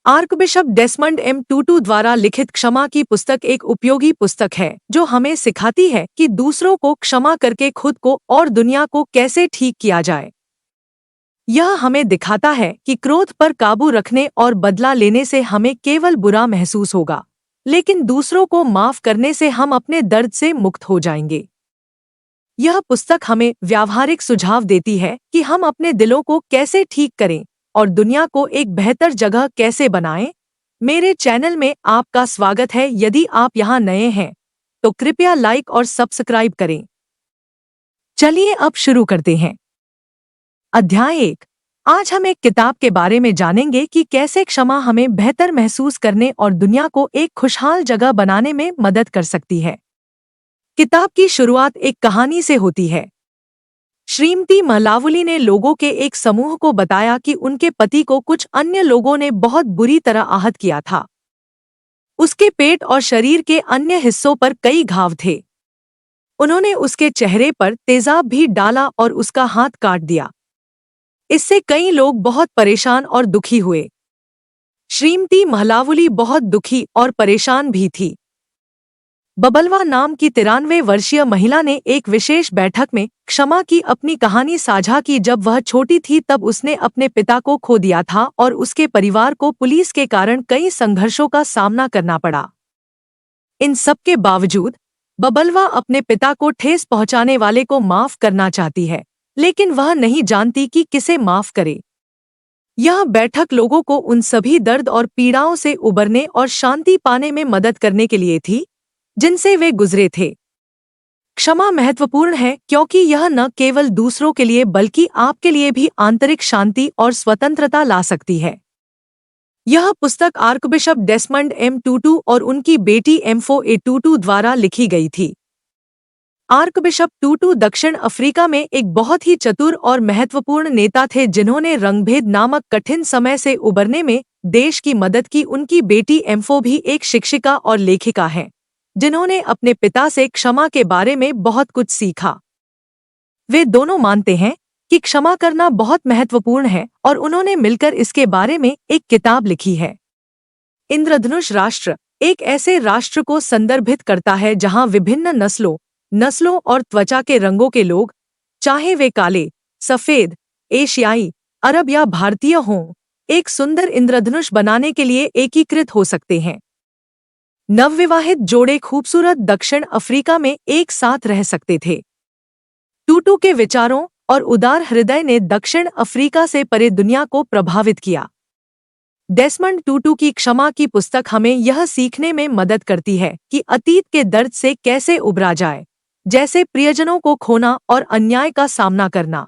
Archbishop Desmond M टूटू द्वारा लिखित क्षमा की पुस्तक एक उपयोगी पुस्तक है जो हमें सिखाती है कि दूसरों को क्षमा करके खुद को और दुनिया को कैसे ठीक किया जाए। यह हमें दिखाता है कि क्रोध पर काबू रखने और बदला लेने से हमें केवल बुरा महसूस होगा, लेकिन दूसरों को माफ करने से हम अपने दर्द से मुक्त हो जाएंगे। यह पुस्तक हमें व्यावहारिक सुझाव देती है कि हम अपने दिलों को कैसे ठीक करें और दुनिया को एक बेहतर जगह कैसे बनाएं। मेरे चैनल में आपका स्वागत है। यदि आप यहाँ नए हैं तो कृपया लाइक और सब्सक्राइब करें। चलिए अब शुरू करते हैं। अध्याय 1। आज हम एक किताब के बारे में जानेंगे कि कैसे क्षमा हमें बेहतर महसूस करने और दुनिया को एक खुशहाल जगह बनाने में मदद कर सकती है। किताब की शुरुआत एक कहानी से होती है। श्रीमती महलावली ने लोगों के एक समूह को बताया कि उनके पति को कुछ अन्य लोगों ने बहुत बुरी तरह आहत किया था। उसके पेट और शरीर के अन्य हिस्सों पर कई घाव थे। उन्होंने उसके चेहरे पर तेजाब भी डाला और उसका हाथ काट दिया। इससे कई लोग बहुत परेशान और दुखी हुए। श्रीमती महलावली बहुत दुखी और परेशान भी थी। बबलवा नाम की 93 वर्षीय महिला ने एक विशेष बैठक में क्षमा की अपनी कहानी साझा की। जब वह छोटी थी तब उसने अपने पिता को खो दिया था और उसके परिवार को पुलिस के कारण कई संघर्षों का सामना करना पड़ा। इन सब के बावजूद बबलवा अपने पिता को ठेस पहुंचाने वाले को माफ करना चाहती है, लेकिन वह नहीं जानती कि किसे माफ करे। यह बैठक लोगों को उन सभी दर्द और पीड़ाओं से उबरने और शांति पाने में मदद करने के लिए थी जिनसे वे गुजरे थे। क्षमा महत्वपूर्ण है क्योंकि यह न केवल दूसरों के लिए बल्कि आपके लिए भी आंतरिक शांति और स्वतंत्रता ला सकती है। यह पुस्तक आर्कबिशप डेसमंड एम टूटू और उनकी बेटी एम्फो ए टूटू द्वारा लिखी गई थी। आर्कबिशप टूटू दक्षिण अफ्रीका में एक बहुत ही चतुर और महत्वपूर्ण नेता थे जिन्होंने रंगभेद नामक कठिन समय से उबरने में देश की मदद की। उनकी बेटी एम्फो भी एक शिक्षिका और लेखिका है जिन्होंने अपने पिता से क्षमा के बारे में बहुत कुछ सीखा। वे दोनों मानते हैं कि क्षमा करना बहुत महत्वपूर्ण है और उन्होंने मिलकर इसके बारे में एक किताब लिखी है। इंद्रधनुष राष्ट्र एक ऐसे राष्ट्र को संदर्भित करता है जहां विभिन्न नस्लों और त्वचा के रंगों के लोग, चाहे वे काले, सफेद, एशियाई, अरब या भारतीय हों, एक सुंदर इंद्रधनुष बनाने के लिए एकीकृत हो सकते हैं। नवविवाहित जोड़े खूबसूरत दक्षिण अफ्रीका में एक साथ रह सकते थे। टूटू के विचारों और उदार हृदय ने दक्षिण अफ्रीका से परे दुनिया को प्रभावित किया। डेसमंड टूटू की क्षमा की पुस्तक हमें यह सीखने में मदद करती है कि अतीत के दर्द से कैसे उबरा जाए, जैसे प्रियजनों को खोना और अन्याय का सामना करना।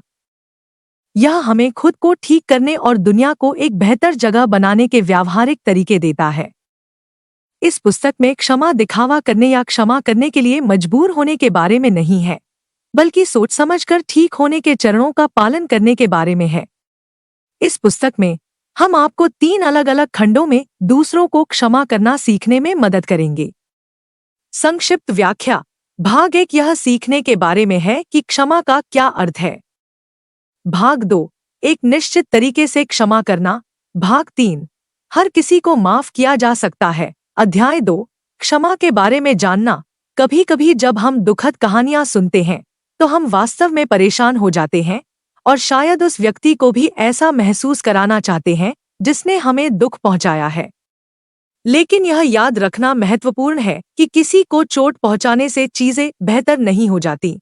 यह हमें खुद को ठीक करने और दुनिया को एक बेहतर जगह बनाने के व्यावहारिक तरीके देता है। इस पुस्तक में क्षमा दिखावा करने या क्षमा करने के लिए मजबूर होने के बारे में नहीं है, बल्कि सोच समझकर ठीक होने के चरणों का पालन करने के बारे में है। इस पुस्तक में हम आपको 3 अलग अलग खंडों में दूसरों को क्षमा करना सीखने में मदद करेंगे। संक्षिप्त व्याख्या। भाग 1 यह सीखने के बारे में है कि क्षमा का क्या अर्थ है। भाग 2 एक निश्चित तरीके से क्षमा करना। भाग 3 हर किसी को माफ किया जा सकता है। अध्याय 2 क्षमा के बारे में जानना। कभी कभी जब हम दुखद कहानियां सुनते हैं तो हम वास्तव में परेशान हो जाते हैं और शायद उस व्यक्ति को भी ऐसा महसूस कराना चाहते हैं जिसने हमें दुख पहुंचाया है। लेकिन यह याद रखना महत्वपूर्ण है कि किसी को चोट पहुंचाने से चीजें बेहतर नहीं हो जाती।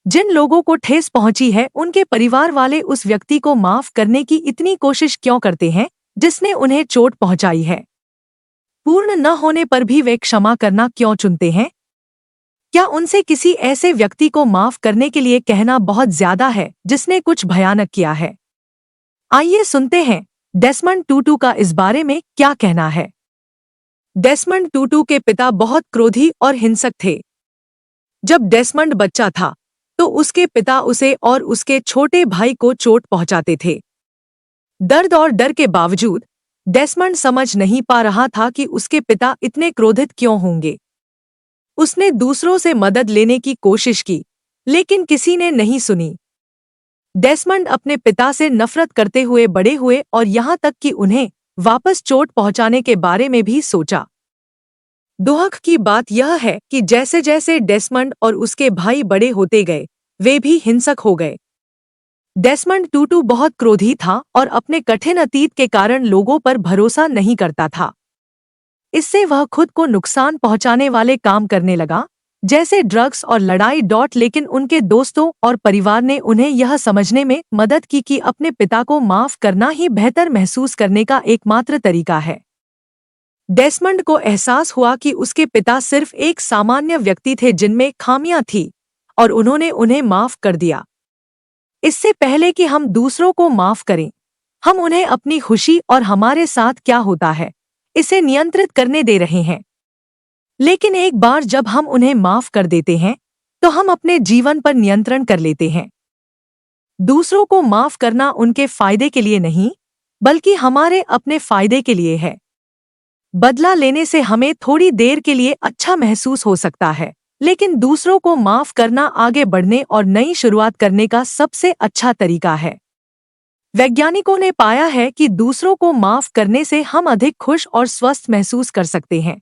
जिन लोगों को ठेस पहुंची है उनके परिवार वाले उस व्यक्ति को माफ करने की इतनी कोशिश क्यों करते हैं जिसने उन्हें चोट पहुंचाई है? पूर्ण न होने पर भी वे क्षमा करना क्यों चुनते हैं? क्या उनसे किसी ऐसे व्यक्ति को माफ करने के लिए कहना बहुत ज्यादा है जिसने कुछ भयानक किया है? आइए सुनते हैं डेसमंड टूटू का इस बारे में क्या कहना है। डेसमंड टूटू के पिता बहुत क्रोधी और हिंसक थे। जब डेसमंड बच्चा था तो उसके पिता उसे और उसके छोटे भाई को चोट पहुंचाते थे। दर्द और डर के बावजूद डेसमंड समझ नहीं पा रहा था कि उसके पिता इतने क्रोधित क्यों होंगे। उसने दूसरों से मदद लेने की कोशिश की, लेकिन किसी ने नहीं सुनी। डेसमंड अपने पिता से नफरत करते हुए बड़े हुए और यहाँ तक कि उन्हें वापस चोट पहुंचाने के बारे में भी सोचा। दुख की बात यह है कि जैसे जैसे डेसमंड और उसके भाई बड़े होते गए, वे भी हिंसक हो गए। डेसमंड टूटू बहुत क्रोधी था और अपने कठिन अतीत के कारण लोगों पर भरोसा नहीं करता था। इससे वह खुद को नुकसान पहुंचाने वाले काम करने लगा, जैसे ड्रग्स और लड़ाई। लेकिन उनके दोस्तों और परिवार ने उन्हें यह समझने में मदद की कि अपने पिता को माफ करना ही बेहतर महसूस करने का एकमात्र तरीका है। डेसमंड को एहसास हुआ कि उसके पिता सिर्फ एक सामान्य व्यक्ति थे जिनमें खामियां थीं, और उन्होंने उन्हें माफ कर दिया। इससे पहले कि हम दूसरों को माफ करें, हम उन्हें अपनी खुशी और हमारे साथ क्या होता है, इसे नियंत्रित करने दे रहे हैं। लेकिन एक बार जब हम उन्हें माफ कर देते हैं, तो हम अपने जीवन पर नियंत्रण कर लेते हैं। दूसरों को माफ करना उनके फायदे के लिए नहीं, बल्कि हमारे अपने फायदे के लिए है। बदला लेने से हमें थोड़ी देर के लिए अच्छा महसूस हो सकता है, लेकिन दूसरों को माफ करना आगे बढ़ने और नई शुरुआत करने का सबसे अच्छा तरीका है। वैज्ञानिकों ने पाया है कि दूसरों को माफ करने से हम अधिक खुश और स्वस्थ महसूस कर सकते हैं।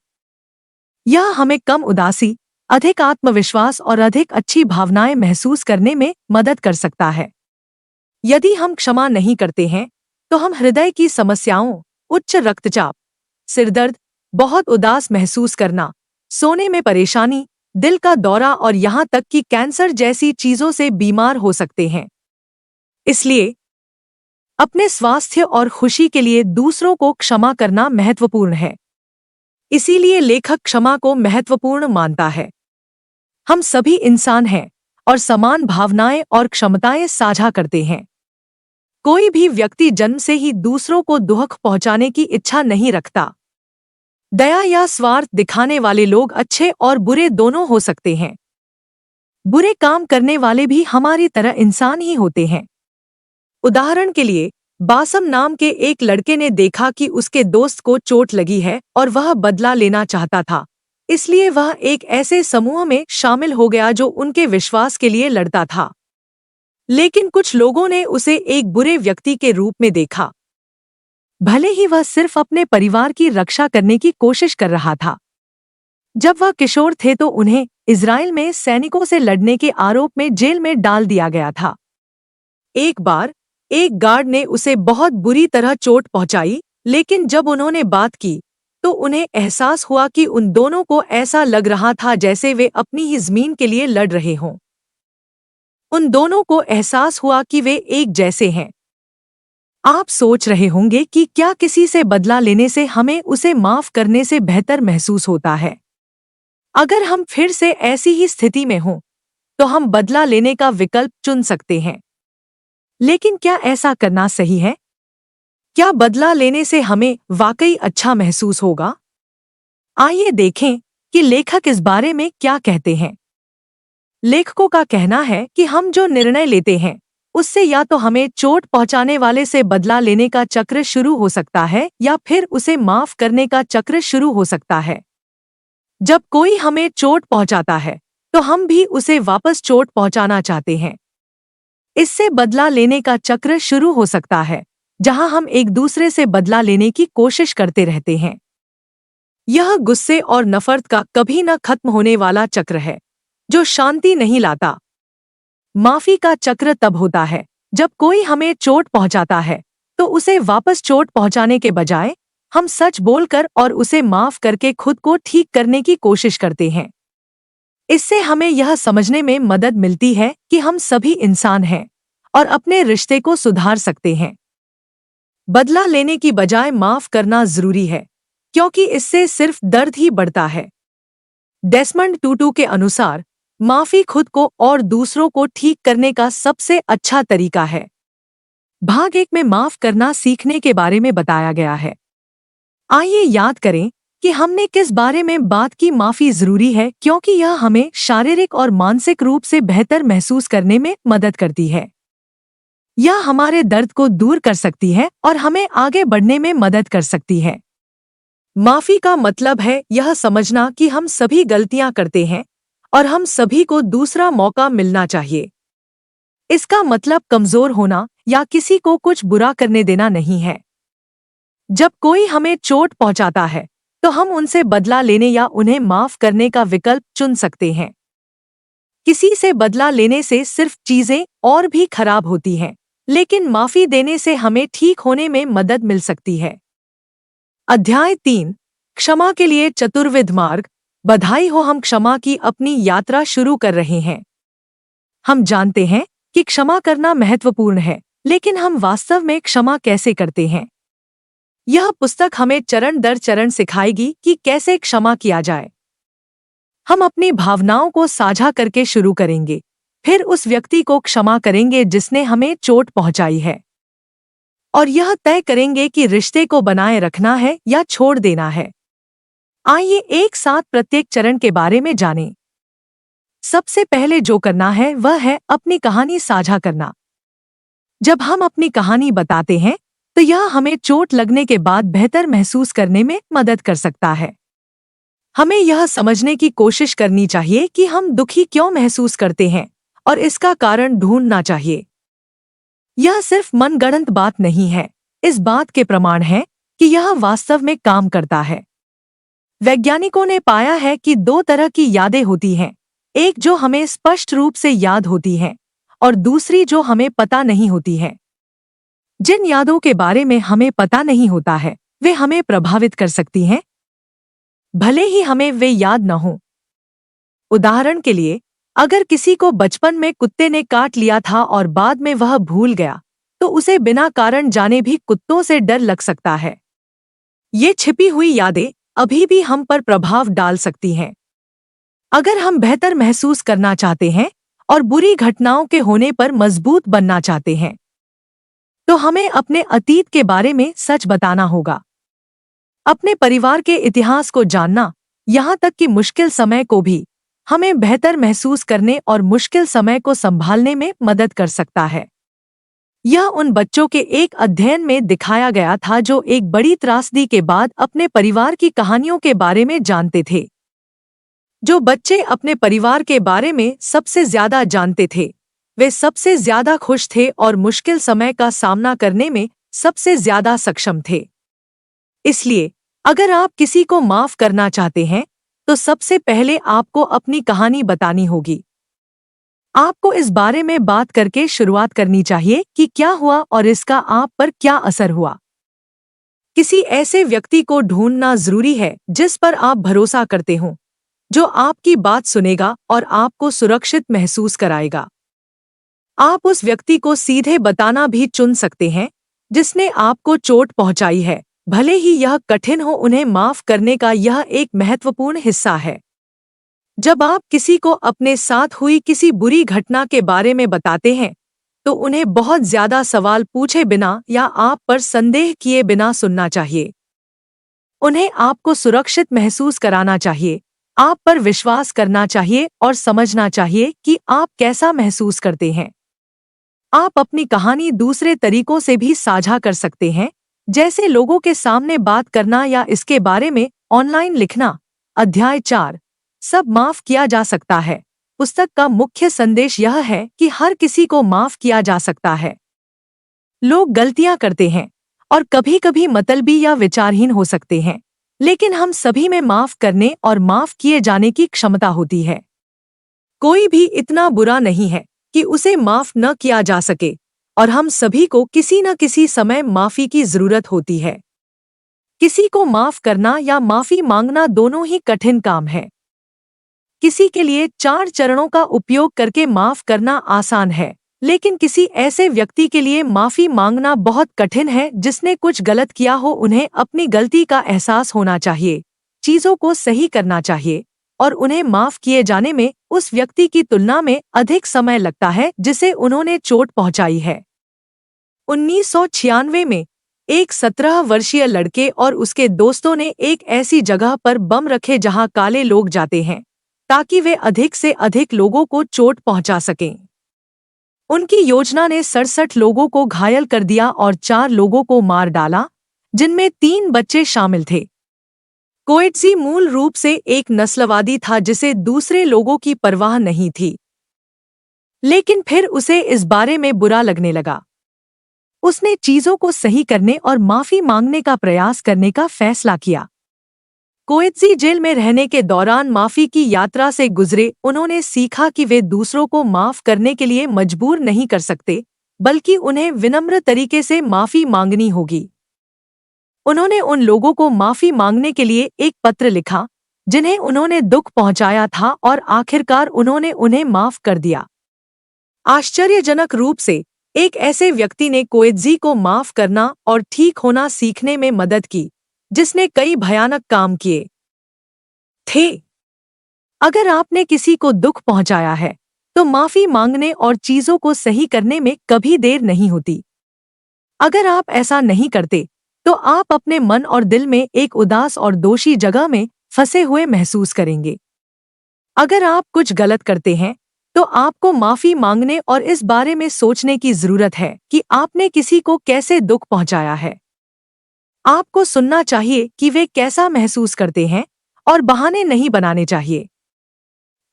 यह हमें कम उदासी, अधिक आत्मविश्वास और अधिक अच्छी भावनाएं महसूस करने में मदद कर सकता है। यदि हम क्षमा नहीं करते हैं, तो हम हृदय की समस्याओं, उच्च रक्तचाप, सिरदर्द, बहुत उदास महसूस करना, सोने में परेशानी, दिल का दौरा और यहाँ तक कि कैंसर जैसी चीजों से बीमार हो सकते हैं। इसलिए अपने स्वास्थ्य और खुशी के लिए दूसरों को क्षमा करना महत्वपूर्ण है। इसीलिए लेखक क्षमा को महत्वपूर्ण मानता है। हम सभी इंसान हैं और समान भावनाएं और क्षमताएं साझा करते हैं। कोई भी व्यक्ति जन्म से ही दूसरों को दुख पहुंचाने की इच्छा नहीं रखता। दया या स्वार्थ दिखाने वाले लोग अच्छे और बुरे दोनों हो सकते हैं। बुरे काम करने वाले भी हमारी तरह इंसान ही होते हैं। उदाहरण के लिए, बासम नाम के एक लड़के ने देखा कि उसके दोस्त को चोट लगी है और वह बदला लेना चाहता था। इसलिए वह एक ऐसे समूह में शामिल हो गया जो उनके विश्वास के लिए लड़ता था। लेकिन कुछ लोगों ने उसे एक बुरे व्यक्ति के रूप में देखा, भले ही वह सिर्फ अपने परिवार की रक्षा करने की कोशिश कर रहा था। जब वह किशोर थे तो उन्हें इजराइल में सैनिकों से लड़ने के आरोप में जेल में डाल दिया गया था। एक बार एक गार्ड ने उसे बहुत बुरी तरह चोट पहुंचाई, लेकिन जब उन्होंने बात की तो उन्हें एहसास हुआ कि उन दोनों को ऐसा लग रहा था जैसे वे अपनी ही जमीन के लिए लड़ रहे हों। उन दोनों को एहसास हुआ कि वे एक जैसे हैं। आप सोच रहे होंगे कि क्या किसी से बदला लेने से हमें उसे माफ करने से बेहतर महसूस होता है? अगर हम फिर से ऐसी ही स्थिति में हों, तो हम बदला लेने का विकल्प चुन सकते हैं। लेकिन क्या ऐसा करना सही है? क्या बदला लेने से हमें वाकई अच्छा महसूस होगा? आइए देखें कि लेखक इस बारे में क्या कहते हैं। लेखकों का कहना है कि हम जो निर्णय लेते हैं, उससे या तो हमें चोट पहुंचाने वाले से बदला लेने का चक्र शुरू हो सकता है या फिर उसे माफ करने का चक्र शुरू हो सकता है। जब कोई हमें चोट पहुंचाता है, तो हम भी उसे वापस चोट पहुंचाना चाहते हैं। इससे बदला लेने का चक्र शुरू हो सकता है, जहां हम एक दूसरे से बदला लेने की कोशिश करते रहते हैं। यह गुस्से और नफरत का कभी न खत्म होने वाला चक्र है, जो शांति नहीं लाता। माफी का चक्र तब होता है जब कोई हमें चोट पहुंचाता है, तो उसे वापस चोट पहुंचाने के बजाय हम सच बोलकर और उसे माफ करके खुद को ठीक करने की कोशिश करते हैं। इससे हमें यह समझने में मदद मिलती है कि हम सभी इंसान हैं और अपने रिश्ते को सुधार सकते हैं। बदला लेने की बजाय माफ करना जरूरी है, क्योंकि इससे सिर्फ दर्द ही बढ़ता है। डेसमंड टूटू के अनुसार माफी खुद को और दूसरों को ठीक करने का सबसे अच्छा तरीका है। भाग 1 में माफ करना सीखने के बारे में बताया गया है। आइए याद करें कि हमने किस बारे में बात की। माफी जरूरी है क्योंकि यह हमें शारीरिक और मानसिक रूप से बेहतर महसूस करने में मदद करती है। यह हमारे दर्द को दूर कर सकती है और हमें आगे बढ़ने में मदद कर सकती है। माफी का मतलब है यह समझना कि हम सभी गलतियां करते हैं और हम सभी को दूसरा मौका मिलना चाहिए। इसका मतलब कमजोर होना या किसी को कुछ बुरा करने देना नहीं है। जब कोई हमें चोट पहुंचाता है तो हम उनसे बदला लेने या उन्हें माफ करने का विकल्प चुन सकते हैं। किसी से बदला लेने से सिर्फ चीजें और भी खराब होती हैं, लेकिन माफी देने से हमें ठीक होने में मदद मिल सकती है। अध्याय 3, क्षमा के लिए चतुर्विध मार्ग। बधाई हो, हम क्षमा की अपनी यात्रा शुरू कर रहे हैं। हम जानते हैं कि क्षमा करना महत्वपूर्ण है, लेकिन हम वास्तव में क्षमा कैसे करते हैं? यह पुस्तक हमें चरण दर चरण सिखाएगी कि कैसे क्षमा किया जाए। हम अपनी भावनाओं को साझा करके शुरू करेंगे, फिर उस व्यक्ति को क्षमा करेंगे जिसने हमें चोट पहुंचाई है, और यह तय करेंगे कि रिश्ते को बनाए रखना है या छोड़ देना है। आइए एक साथ प्रत्येक चरण के बारे में जानें। सबसे पहले जो करना है वह है अपनी कहानी साझा करना। जब हम अपनी कहानी बताते हैं तो यह हमें चोट लगने के बाद बेहतर महसूस करने में मदद कर सकता है। हमें यह समझने की कोशिश करनी चाहिए कि हम दुखी क्यों महसूस करते हैं और इसका कारण ढूंढना चाहिए। यह सिर्फ मनगढ़ंत बात नहीं है, इस बात के प्रमाण है कि यह वास्तव में काम करता है। वैज्ञानिकों ने पाया है कि 2 तरह की यादें होती हैं, एक जो हमें स्पष्ट रूप से याद होती है और दूसरी जो हमें पता नहीं होती है। जिन यादों के बारे में हमें पता नहीं होता है वे हमें प्रभावित कर सकती हैं, भले ही हमें वे याद न हो। उदाहरण के लिए, अगर किसी को बचपन में कुत्ते ने काट लिया था और बाद में वह भूल गया, तो उसे बिना कारण जाने भी कुत्तों से डर लग सकता है। ये छिपी हुई यादें अभी भी हम पर प्रभाव डाल सकती हैं। अगर हम बेहतर महसूस करना चाहते हैं और बुरी घटनाओं के होने पर मजबूत बनना चाहते हैं, तो हमें अपने अतीत के बारे में सच बताना होगा। अपने परिवार के इतिहास को जानना, यहाँ तक कि मुश्किल समय को भी, हमें बेहतर महसूस करने और मुश्किल समय को संभालने में मदद कर सकता है। यह उन बच्चों के एक अध्ययन में दिखाया गया था जो एक बड़ी त्रासदी के बाद अपने परिवार की कहानियों के बारे में जानते थे। जो बच्चे अपने परिवार के बारे में सबसे ज्यादा जानते थे, वे सबसे ज्यादा खुश थे और मुश्किल समय का सामना करने में सबसे ज्यादा सक्षम थे। इसलिए अगर आप किसी को माफ करना चाहते हैं तो सबसे पहले आपको अपनी कहानी बतानी होगी। आपको इस बारे में बात करके शुरुआत करनी चाहिए कि क्या हुआ और इसका आप पर क्या असर हुआ। किसी ऐसे व्यक्ति को ढूंढना जरूरी है जिस पर आप भरोसा करते हो, जो आपकी बात सुनेगा और आपको सुरक्षित महसूस कराएगा। आप उस व्यक्ति को सीधे बताना भी चुन सकते हैं जिसने आपको चोट पहुंचाई है, भले ही यह कठिन हो। उन्हें माफ करने का यह एक महत्वपूर्ण हिस्सा है। जब आप किसी को अपने साथ हुई किसी बुरी घटना के बारे में बताते हैं तो उन्हें बहुत ज्यादा सवाल पूछे बिना या आप पर संदेह किए बिना सुनना चाहिए। उन्हें आपको सुरक्षित महसूस कराना चाहिए, आप पर विश्वास करना चाहिए और समझना चाहिए कि आप कैसा महसूस करते हैं। आप अपनी कहानी दूसरे तरीकों से भी साझा कर सकते हैं, जैसे लोगों के सामने बात करना या इसके बारे में ऑनलाइन लिखना। अध्याय 4, सब माफ किया जा सकता है। पुस्तक का मुख्य संदेश यह है कि हर किसी को माफ किया जा सकता है। लोग गलतियां करते हैं और कभी-कभी मतलबी या विचारहीन हो सकते हैं, लेकिन हम सभी में माफ करने और माफ किए जाने की क्षमता होती है। कोई भी इतना बुरा नहीं है कि उसे माफ न किया जा सके, और हम सभी को किसी न किसी समय माफी की जरूरत होती है। किसी को माफ करना या माफी मांगना दोनों ही कठिन काम है। किसी के लिए 4 चरणों का उपयोग करके माफ करना आसान है, लेकिन किसी ऐसे व्यक्ति के लिए माफी मांगना बहुत कठिन है जिसने कुछ गलत किया हो। उन्हें अपनी गलती का एहसास होना चाहिए, चीजों को सही करना चाहिए, और उन्हें माफ किए जाने में उस व्यक्ति की तुलना में अधिक समय लगता है जिसे उन्होंने चोट पहुंचाई है। 1996 में एक 17 वर्षीय लड़के और उसके दोस्तों ने एक ऐसी जगह पर बम रखे जहां काले लोग जाते हैं ताकि वे अधिक से अधिक लोगों को चोट पहुंचा सकें। उनकी योजना ने 67 लोगों को घायल कर दिया और 4 लोगों को मार डाला, जिनमें 3 बच्चे शामिल थे। कोएट्जी मूल रूप से एक नस्लवादी था जिसे दूसरे लोगों की परवाह नहीं थी, लेकिन फिर उसे इस बारे में बुरा लगने लगा। उसने चीजों को सही करने और माफी मांगने का प्रयास करने का फैसला किया। कोएत्जी जेल में रहने के दौरान माफी की यात्रा से गुजरे उन्होंने सीखा कि वे दूसरों को माफ करने के लिए मजबूर नहीं कर सकते, बल्कि उन्हें विनम्र तरीके से माफी मांगनी होगी। उन्होंने उन लोगों को माफी मांगने के लिए एक पत्र लिखा जिन्हें उन्होंने दुख पहुंचाया था और आखिरकार उन्होंने उन्हें माफ कर दिया। आश्चर्यजनक रूप से एक ऐसे व्यक्ति ने कोएत्जी को माफ करना और ठीक होना सीखने में मदद की जिसने कई भयानक काम किए थे। अगर आपने किसी को दुख पहुंचाया है तो माफी मांगने और चीजों को सही करने में कभी देर नहीं होती। अगर आप ऐसा नहीं करते तो आप अपने मन और दिल में एक उदास और दोषी जगह में फंसे हुए महसूस करेंगे। अगर आप कुछ गलत करते हैं तो आपको माफी मांगने और इस बारे में सोचने की जरूरत है कि आपने किसी को कैसे दुख पहुंचाया है। आपको सुनना चाहिए कि वे कैसा महसूस करते हैं और बहाने नहीं बनाने चाहिए।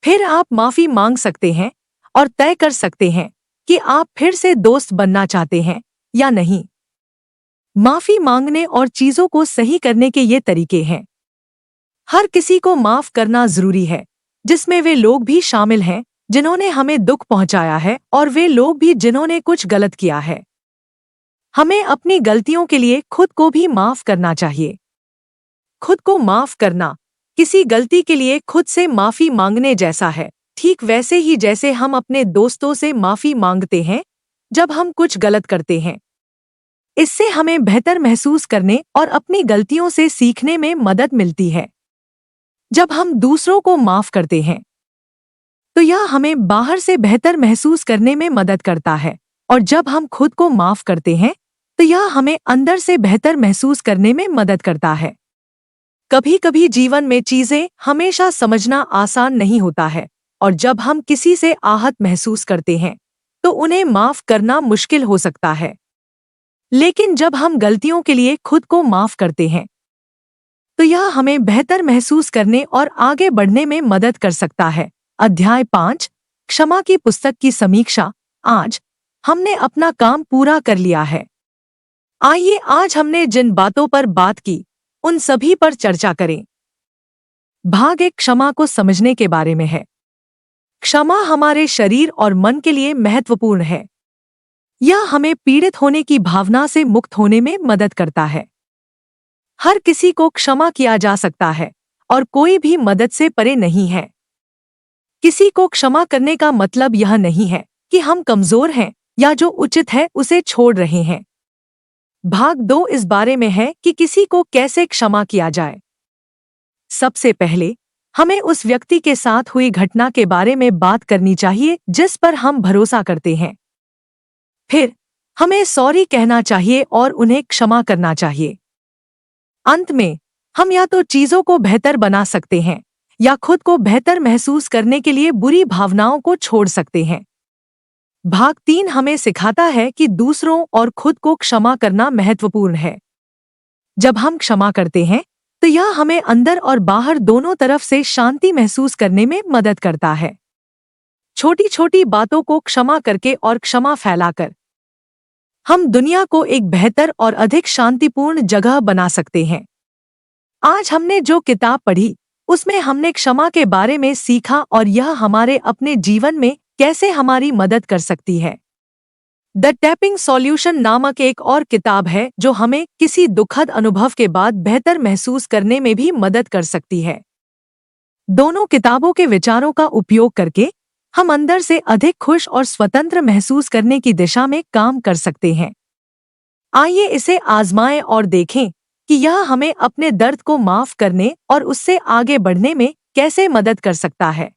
फिर आप माफी मांग सकते हैं और तय कर सकते हैं कि आप फिर से दोस्त बनना चाहते हैं या नहीं। माफी मांगने और चीजों को सही करने के ये तरीके हैं। हर किसी को माफ करना जरूरी है, जिसमें वे लोग भी शामिल हैं जिन्होंने हमें दुख पहुंचाया है और वे लोग भी जिन्होंने कुछ गलत किया है। हमें अपनी गलतियों के लिए खुद को भी माफ करना चाहिए। खुद को माफ करना किसी गलती के लिए खुद से माफी मांगने जैसा है, ठीक वैसे ही जैसे हम अपने दोस्तों से माफी मांगते हैं जब हम कुछ गलत करते हैं। इससे हमें बेहतर महसूस करने और अपनी गलतियों से सीखने में मदद मिलती है। जब हम दूसरों को माफ करते हैं तो यह हमें बाहर से बेहतर महसूस करने में मदद करता है, और जब हम खुद को माफ करते हैं तो यह हमें अंदर से बेहतर महसूस करने में मदद करता है। कभी कभी जीवन में चीजें हमेशा समझना आसान नहीं होता है, और जब हम किसी से आहत महसूस करते हैं तो उन्हें माफ करना मुश्किल हो सकता है। लेकिन जब हम गलतियों के लिए खुद को माफ करते हैं तो यह हमें बेहतर महसूस करने और आगे बढ़ने में मदद कर सकता है। अध्याय 5, क्षमा की पुस्तक की समीक्षा। आज हमने अपना काम पूरा कर लिया है। आइए आज हमने जिन बातों पर बात की उन सभी पर चर्चा करें। भाग 1 क्षमा को समझने के बारे में है। क्षमा हमारे शरीर और मन के लिए महत्वपूर्ण है। यह हमें पीड़ित होने की भावना से मुक्त होने में मदद करता है। हर किसी को क्षमा किया जा सकता है और कोई भी मदद से परे नहीं है। किसी को क्षमा करने का मतलब यह नहीं है कि हम कमजोर हैं या जो उचित है उसे छोड़ रहे हैं। भाग 2 इस बारे में है कि किसी को कैसे क्षमा किया जाए। सबसे पहले हमें उस व्यक्ति के साथ हुई घटना के बारे में बात करनी चाहिए जिस पर हम भरोसा करते हैं। फिर हमें सॉरी कहना चाहिए और उन्हें क्षमा करना चाहिए। अंत में हम या तो चीजों को बेहतर बना सकते हैं या खुद को बेहतर महसूस करने के लिए बुरी भावनाओं को छोड़ सकते हैं। भाग 3 हमें सिखाता है कि दूसरों और खुद को क्षमा करना महत्वपूर्ण है। जब हम क्षमा करते हैं तो यह हमें अंदर और बाहर दोनों तरफ से शांति महसूस करने में मदद करता है। छोटी छोटी बातों को क्षमा करके और क्षमा फैलाकर हम दुनिया को एक बेहतर और अधिक शांतिपूर्ण जगह बना सकते हैं। आज हमने जो किताब पढ़ी उसमें हमने क्षमा के बारे में सीखा और यह हमारे अपने जीवन में कैसे हमारी मदद कर सकती है। द टैपिंग सॉल्यूशन नामक एक और किताब है जो हमें किसी दुखद अनुभव के बाद बेहतर महसूस करने में भी मदद कर सकती है। दोनों किताबों के विचारों का उपयोग करके हम अंदर से अधिक खुश और स्वतंत्र महसूस करने की दिशा में काम कर सकते हैं। आइए इसे आजमाएं और देखें कि यह हमें अपने दर्द को माफ करने और उससे आगे बढ़ने में कैसे मदद कर सकता है।